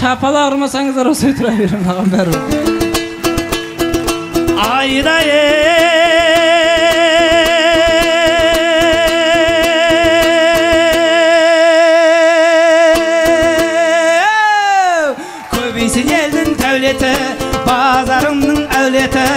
Şapala ağırmasanızlar o söydüre verin ağam bәрі. Көбейсін елдің тәулеті, базарымның әулеті,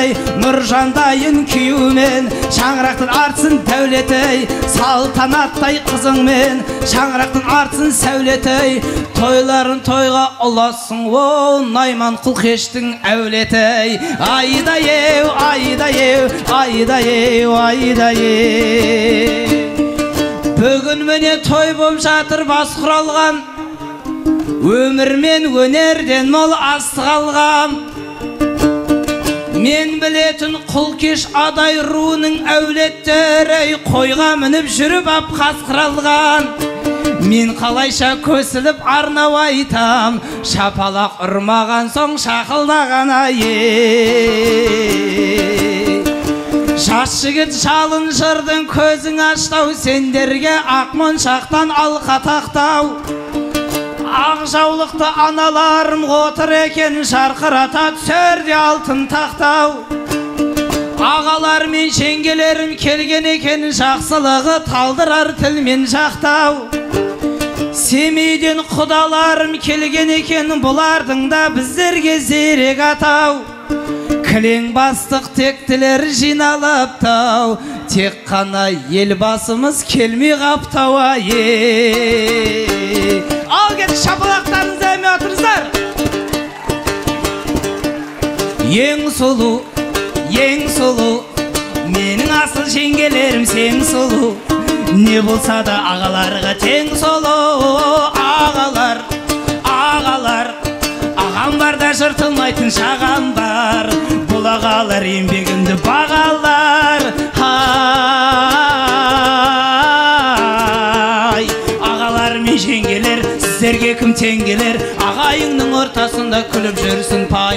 Нұржандайын күйумен, шаңырақтың артсын тәулеті, салтанаттай қызыңмен, шаңырақтың артсын сәулеті, тойларын тойға ұласын о, Найман Құлқештің әулеті. Айда-еу, айда-еу, айда-еу, айда-еу. Бүгін міне той боп жатыр бас құралған, өмір мен өнерден мол астық алғам. Мен білетін Құлқеш адай руының әулеттері, қойға мініп жүріп ап қасқыралған. Мен қалайша көсіліп арнау айтам, шапалақ ұрмаған соң шақылдаған ай. Жас жігіт жалын жырдың көзің аштау, сендерге ақмоншақтан алқа тақтау. Ақ жаулықты аналарым отыр екен, жарқырата түсерде алтын тақтау. Ағалар мен жеңгелерім келген екен, жақсылығы талдырар тілмен жақтау. Семейден құдаларым келген екен, бұлардың да біздерге зерек атау. Кілең бастық тектілер жиналыптау, тек қана елбасымыз келмей қаптау ай. Ал кет шапалақтарыңызды әме отырыздар. Ең сұлу, менің асыл жеңгелерім сең сұлу. Не болса да ағаларға тең сұлу. Ағалар, ағам бар да жыртылмайтын шағам бар. Бұл ағалар еңбегімді бағалар. Ағалар мен жеңгелер, сіздерге кім теңгелер? Ағайыңның ортасында күліп жүрсін пай.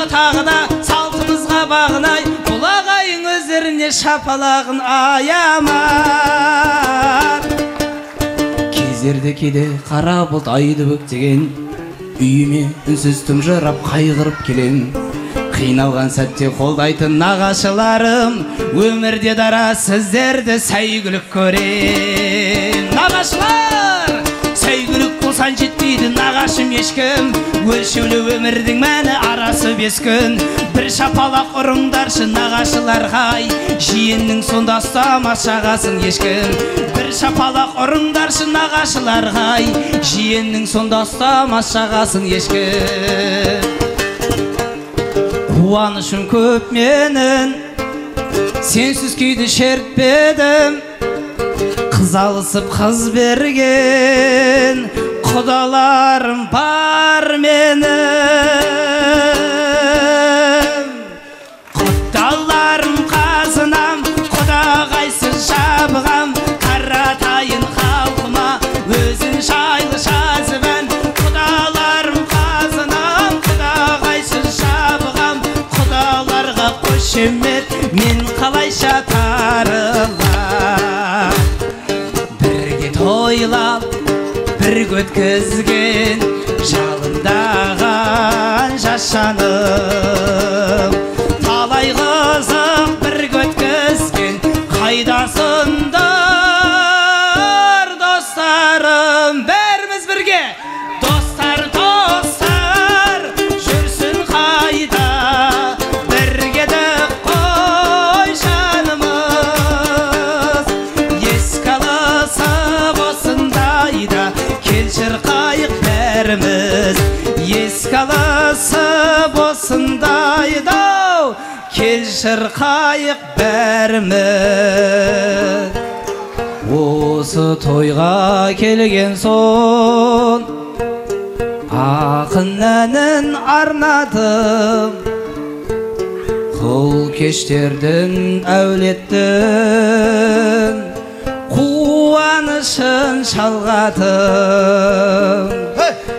Тағы да салтымызға бағынай, бұл ағайың өздеріне шапалағын аямар. Кезерде кейде қара бұлт айды бөктеген, үйіме үнсіз тұнжырап қайғырып келем. Қиналған сәтте қолдайтын нағашыларым, өмірде дара сіздерді сәйгүлік көрем. Нағашылар, сәйгүлік болсан жетпейді нағашым ешкім. Өлшеулі өмірдің мәні арасы 5 күн. Бір шапалақ ұрыңдаршы нағашыларға, жиеннің сонда ұстамас шағасын ешкім. Бір шапалақ ұрыңдаршы нағашыларға, жиеннің сонда ұстамас шағасын ешкім. Қуанышым көп менің, сенсіз күйді шертпедім. Қыз алысып қыз берген құдаларым бар менің. Құдаларым қазынам, құдағайсыз жабығам. Қаратайын халқыма өзін жайлы жазып ән. Құдаларым қазынам, құдағайсыз жабығам. Құдаларға қошемет, мен қалайша тарылам. Бірге тойлап, бірге өткізген жалындаған жас жаным. Талай қызық бірге өткізген қайдасындар достарым. Бәріміз бірге достар, жүрсін қайда, бірге де қой жанымыз. Ескі алысып осындайда, кел шырқайық бәріміз. Ескі алысып осындайда, кел шырқайық бәріміз. Осы тойға келген соң ақын әнін арнадым. Құлқештердің әулетті қамышын шалғатып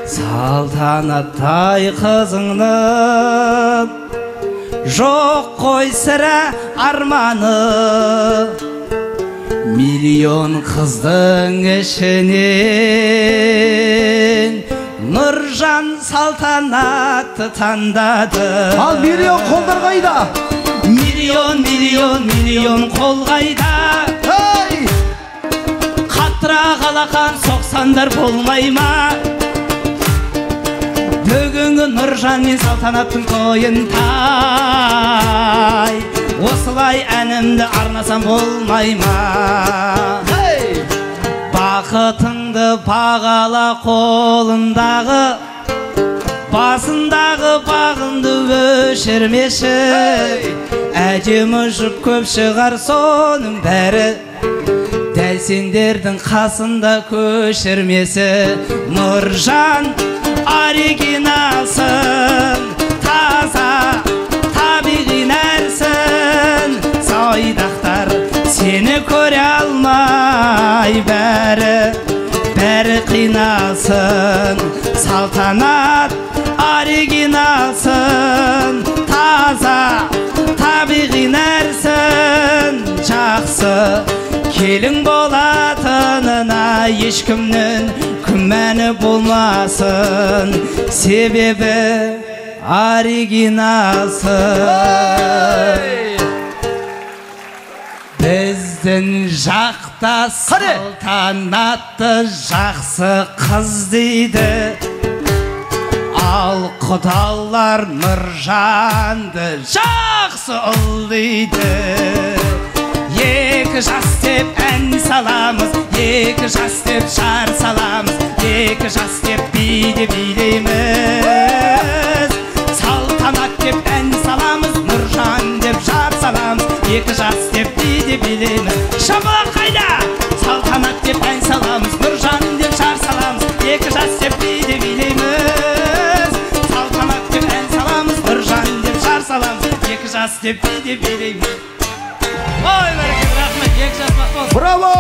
салтанаттай қызыңның жоқ қой сірә арманы миллион қыздың ішінен Нұржан салтанатты таңдады. Ал миллион қолдар қайда? Миллион қол қайда? Қаттырақ алақан соқсандар болмай ма? Бүгінгі Нұржан мен салтанаттың тойын тай, осылай әнімді арнасам болмай ма? Бақытыңды бағала қолындағы, басындағы бағынды өшірмеші. Әдемі жұп көп шығар соның бәрі, дәл сендердің қасында көшірмесі. Нұржан оригиналсың, таза табиғи нәрсің. Сайдақтар сені көре алмай, бәрі қиналсын. Салтанат оригиналсың, таза табиғи нәрсің. Жақсы келін болатынына ешкімнің күмәні болмасын, себебі оригиналсың. Біздің жақта салтанатты жақсы қыз дейді, ал құдалар Нұржанды жақсы ұл дейді. Екі жас деп ән саламыз, екі жас деп жар саламыз, екі жас деп биді билейміз. Салтанат деп ән саламыз, Нұржан деп жар саламыз, екі жас деп биді билейміз. Шапалақ қайда? Салтанат деп ән саламыз, Нұржан деп жар саламыз, екі жас деп биді билейміз. Салтанат деп ән саламыз, Нұржан деп жар саламыз, екі жас деп биді билейміз. Ой, бәрекелді, рахмет, екі жас бақыт болсын. Браво!